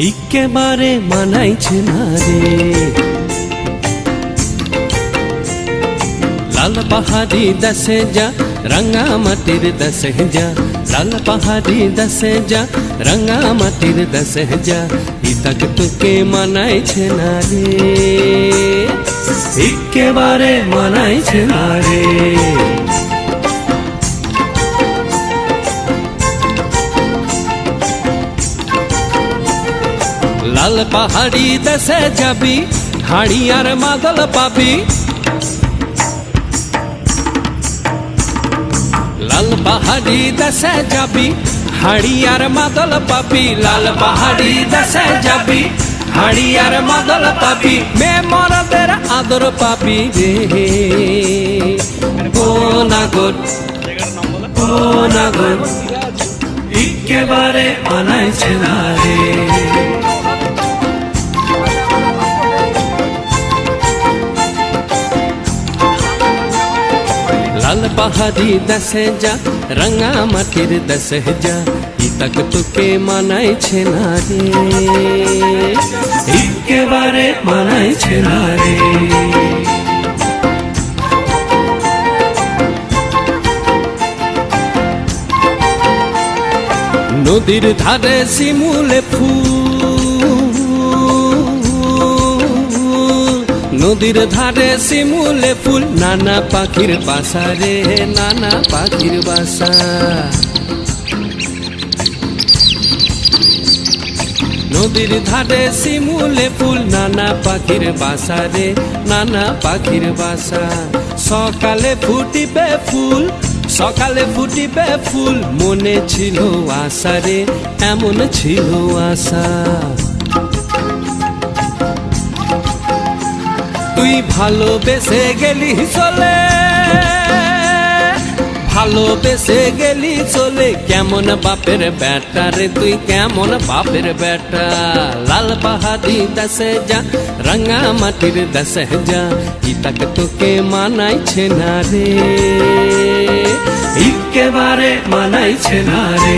একেবারে মানাইছে না রে। লাল পাহাড়ি দেশে যা রঙা মাটির দেশে যা, লাল পাহাড়ি দেশে যা রঙা মাটির দেশে যা, ইতাক তোকে মানাইছে না রে, একেবারে মানাইছে না রে। লাল পাহাড়ি দেশে যাবি হাড়ি আর মাদল পাবি, লাল পাহাড়ি দেশে যাবি হাড়ি আর মাদল পাবি, লাল পাহাড়ি দেশে যাবি হাড়ি আর মাদল পাবি, মে মরদের আদর পাবি রে। ও নাগর ও নাগর একেবারে মানাইছে না রে। লাল পাহাড়ি দেশে যা রঙা মাটির দেশে যা, ইতাক তোকে মানাইছে না রে, একেবারে মানাইছে না রে। নদীর ধারে শিমুলে ফুল, নদীর ধারে শিমুলে ফুল, নানা পাখির বাসা রে, নানা পাখির বাসা। নদীর ধারে শিমুলে ফুল, নানা পাখির বাসা রে, নানা পাখির বাসা। সকালে ফুটিবে ফুল, সকালে ফুটিবে ফুল, মনে ছিল আশা রে, এমন ছিল আশা। তুই ভালোবেসে গেলি চলে, ভালোবেসে গেলি চলে, কেমন বাপের বেটা রে তুই, কেমন বাপের বেটা। লাল পাহাড়ি দেশে যা রঙা মাটির দেশে যা, ইতাক তোকে মানাইছে না রে, একেবারে মানাইছে না রে।